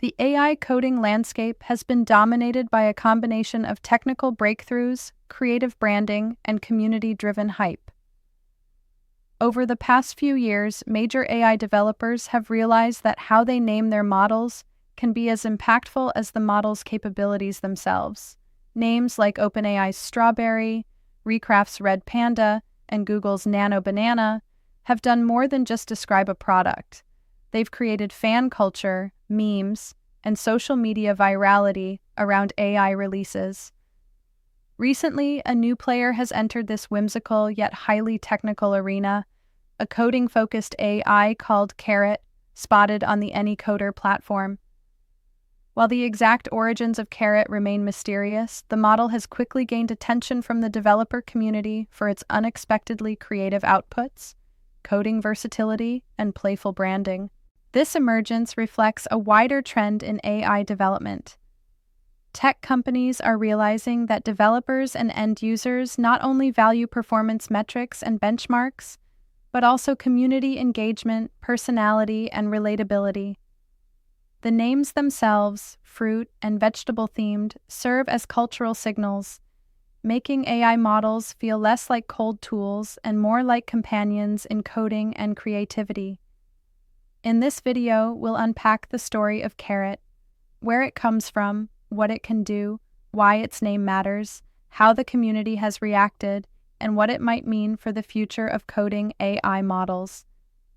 The AI coding landscape has been dominated by a combination of technical breakthroughs, creative branding, and community-driven hype. Over the past few years, major AI developers have realized that how they name their models can be as impactful as the model's capabilities themselves. Names like OpenAI's Strawberry, Recraft's Red Panda, and Google's Nano Banana have done more than just describe a product. They've created fan culture, memes, and social media virality around AI releases. Recently, a new player has entered this whimsical yet highly technical arena, a coding-focused AI called Carrot, spotted on the AnyCoder platform. While the exact origins of Carrot remain mysterious, the model has quickly gained attention from the developer community for its unexpectedly creative outputs, coding versatility, and playful branding. This emergence reflects a wider trend in AI development. Tech companies are realizing that developers and end users not only value performance metrics and benchmarks, but also community engagement, personality, and relatability. The names themselves, fruit and vegetable-themed, serve as cultural signals, making AI models feel less like cold tools and more like companions in coding and creativity. In this video, we'll unpack the story of Carrot, where it comes from, what it can do, why its name matters, how the community has reacted, and what it might mean for the future of coding AI models.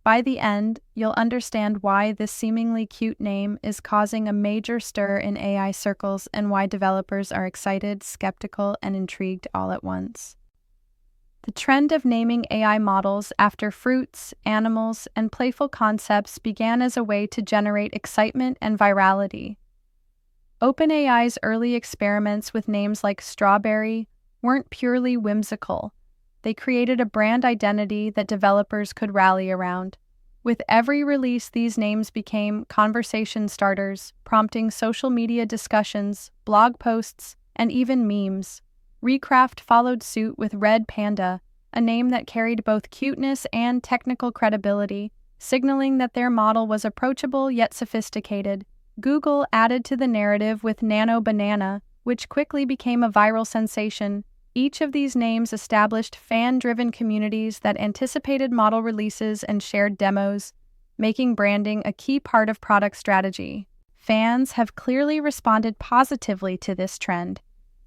By the end, you'll understand why this seemingly cute name is causing a major stir in AI circles and why developers are excited, skeptical, and intrigued all at once. The trend of naming AI models after fruits, animals, and playful concepts began as a way to generate excitement and virality. OpenAI's early experiments with names like Strawberry weren't purely whimsical. They created a brand identity that developers could rally around. With every release, these names became conversation starters, prompting social media discussions, blog posts, and even memes. Recraft followed suit with Red Panda, a name that carried both cuteness and technical credibility, signaling that their model was approachable yet sophisticated. Google added to the narrative with Nano Banana, which quickly became a viral sensation. Each of these names established fan-driven communities that anticipated model releases and shared demos, making branding a key part of product strategy. Fans have clearly responded positively to this trend.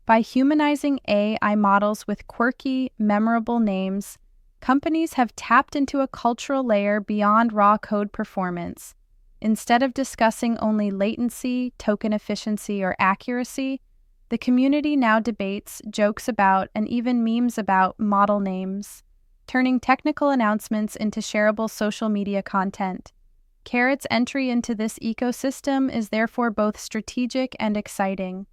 By humanizing AI models with quirky, memorable names, companies have tapped into a cultural layer beyond raw code performance. Instead of discussing only latency, token efficiency, or accuracy, the community now debates, jokes about, and even memes about model names, turning technical announcements into shareable social media content. Carrot's entry into this ecosystem is therefore both strategic and exciting.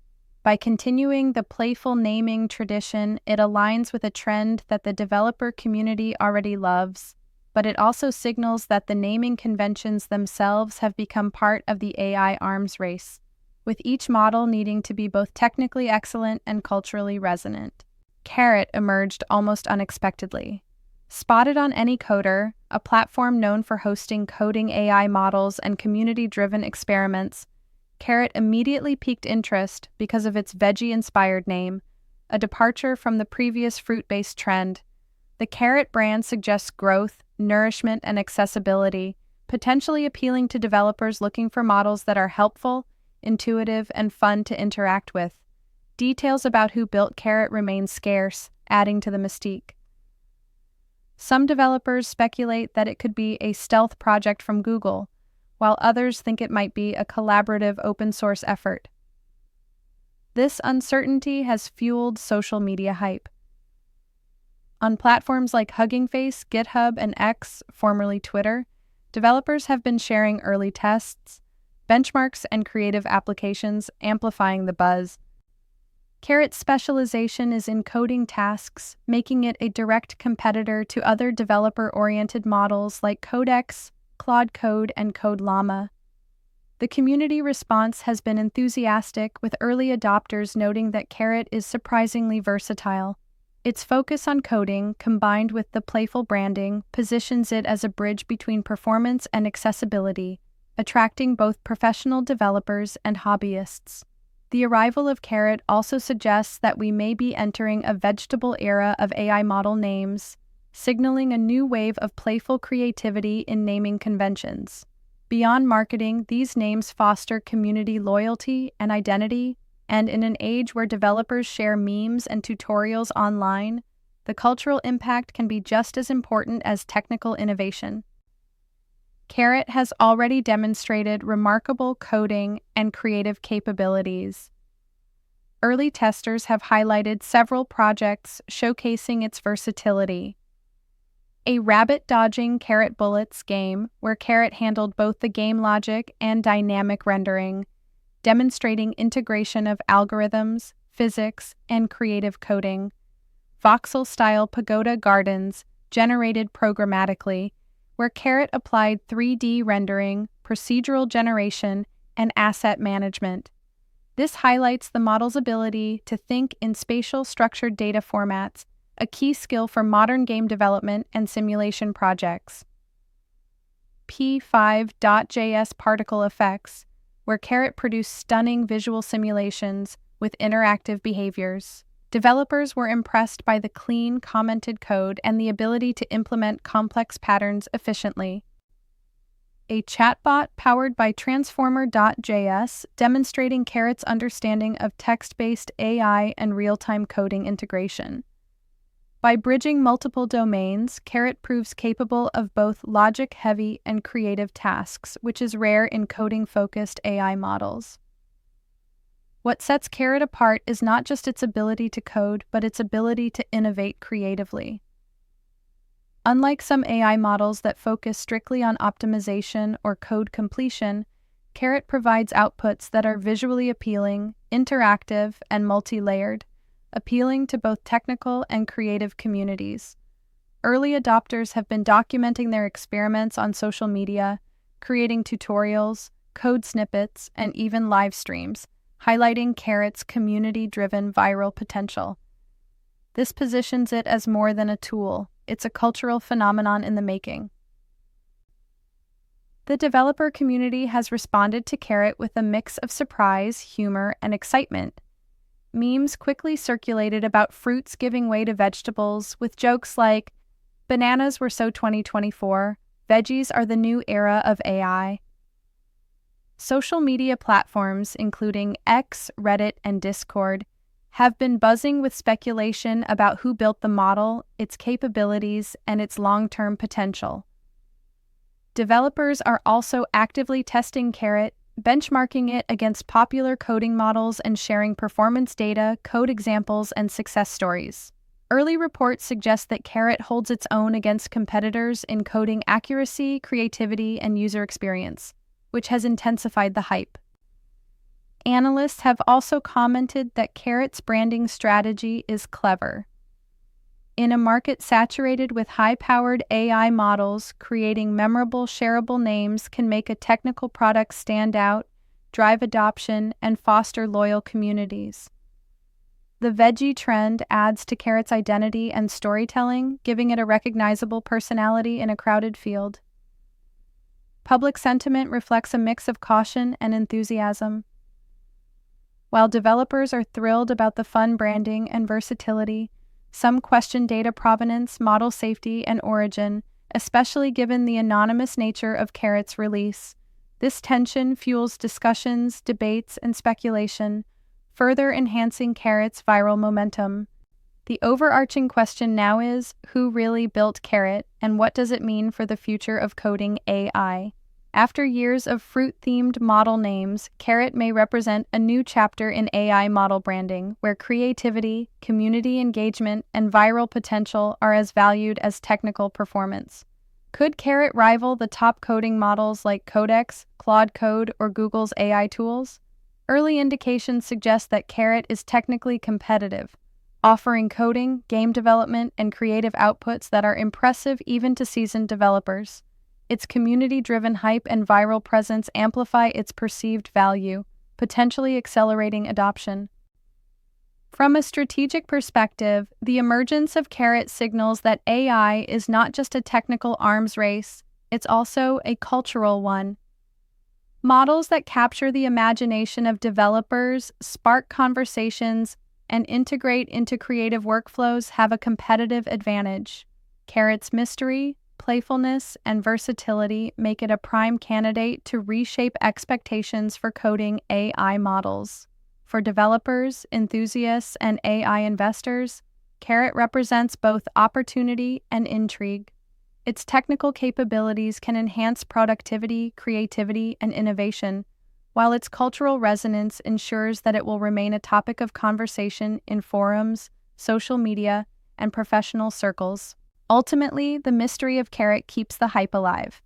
By continuing the playful naming tradition, it aligns with a trend that the developer community already loves, but it also signals that the naming conventions themselves have become part of the AI arms race, with each model needing to be both technically excellent and culturally resonant. Carrot emerged almost unexpectedly. Spotted on AnyCoder, a platform known for hosting coding AI models and community-driven experiments, Carrot immediately piqued interest because of its veggie-inspired name, a departure from the previous fruit-based trend. The Carrot brand suggests growth, nourishment, and accessibility, potentially appealing to developers looking for models that are helpful, intuitive, and fun to interact with. Details about who built Carrot remain scarce, adding to the mystique. Some developers speculate that it could be a stealth project from Google, while others think it might be a collaborative open-source effort. This uncertainty has fueled social media hype. On platforms like Hugging Face, GitHub, and X, formerly Twitter, developers have been sharing early tests, benchmarks, and creative applications, amplifying the buzz. Carrot's specialization is in coding tasks, making it a direct competitor to other developer-oriented models like Codex, Claude Code, and Code Llama. The community response has been enthusiastic, with early adopters noting that Carrot is surprisingly versatile. Its focus on coding, combined with the playful branding, positions it as a bridge between performance and accessibility, attracting both professional developers and hobbyists. The arrival of Carrot also suggests that we may be entering a vegetable era of AI model names, signaling a new wave of playful creativity in naming conventions. Beyond marketing, these names foster community loyalty and identity, and in an age where developers share memes and tutorials online, the cultural impact can be just as important as technical innovation. Carrot has already demonstrated remarkable coding and creative capabilities. Early testers have highlighted several projects showcasing its versatility. A rabbit-dodging Carrot Bullets game where Carrot handled both the game logic and dynamic rendering, demonstrating integration of algorithms, physics, and creative coding. Voxel-style pagoda gardens generated programmatically, where Carrot applied 3D rendering, procedural generation, and asset management. This highlights the model's ability to think in spatial structured data formats, a key skill for modern game development and simulation projects. P5.js particle effects, where Carrot produced stunning visual simulations with interactive behaviors. Developers were impressed by the clean, commented code and the ability to implement complex patterns efficiently. A chatbot powered by Transformer.js demonstrating Carrot's understanding of text-based AI and real-time coding integration. By bridging multiple domains, Carrot proves capable of both logic-heavy and creative tasks, which is rare in coding-focused AI models. What sets Carrot apart is not just its ability to code, but its ability to innovate creatively. Unlike some AI models that focus strictly on optimization or code completion, Carrot provides outputs that are visually appealing, interactive, and multi-layered, appealing to both technical and creative communities. Early adopters have been documenting their experiments on social media, creating tutorials, code snippets, and even live streams, highlighting Carrot's community-driven viral potential. This positions it as more than a tool. It's a cultural phenomenon in the making. The developer community has responded to Carrot with a mix of surprise, humor, and excitement. Memes quickly circulated about fruits giving way to vegetables, with jokes like, "Bananas were so 2024, veggies are the new era of AI." Social media platforms, including X, Reddit, and Discord, have been buzzing with speculation about who built the model, its capabilities, and its long-term potential. Developers are also actively testing Carrot, benchmarking it against popular coding models and sharing performance data, code examples, and success stories. Early reports suggest that Carrot holds its own against competitors in coding accuracy, creativity, and user experience, which has intensified the hype. Analysts have also commented that Carrot's branding strategy is clever. In a market saturated with high-powered AI models, creating memorable, shareable names can make a technical product stand out, drive adoption, and foster loyal communities. The veggie trend adds to Carrot's identity and storytelling, giving it a recognizable personality in a crowded field. Public sentiment reflects a mix of caution and enthusiasm. While developers are thrilled about the fun branding and versatility, some question data provenance, model safety, and origin, especially given the anonymous nature of Carrot's release. This tension fuels discussions, debates, and speculation, further enhancing Carrot's viral momentum. The overarching question now is, who really built Carrot, and what does it mean for the future of coding AI? After years of fruit-themed model names, Carrot may represent a new chapter in AI model branding, where creativity, community engagement, and viral potential are as valued as technical performance. Could Carrot rival the top coding models like Codex, Claude Code, or Google's AI tools? Early indications suggest that Carrot is technically competitive, offering coding, game development, and creative outputs that are impressive even to seasoned developers. Its community-driven hype and viral presence amplify its perceived value, potentially accelerating adoption. From a strategic perspective, the emergence of Carrot signals that AI is not just a technical arms race, it's also a cultural one. Models that capture the imagination of developers, spark conversations, and integrate into creative workflows have a competitive advantage. Carrot's mystery, playfulness, and versatility make it a prime candidate to reshape expectations for coding AI models. For developers, enthusiasts, and AI investors, Carrot represents both opportunity and intrigue. Its technical capabilities can enhance productivity, creativity, and innovation, while its cultural resonance ensures that it will remain a topic of conversation in forums, social media, and professional circles. Ultimately, the mystery of Carrot keeps the hype alive.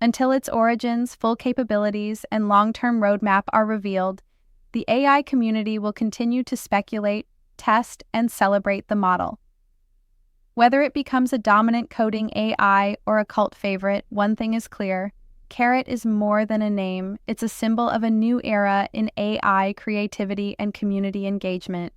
Until its origins, full capabilities, and long-term roadmap are revealed, the AI community will continue to speculate, test, and celebrate the model. Whether it becomes a dominant coding AI or a cult favorite, one thing is clear: Carrot is more than a name, it's a symbol of a new era in AI creativity and community engagement.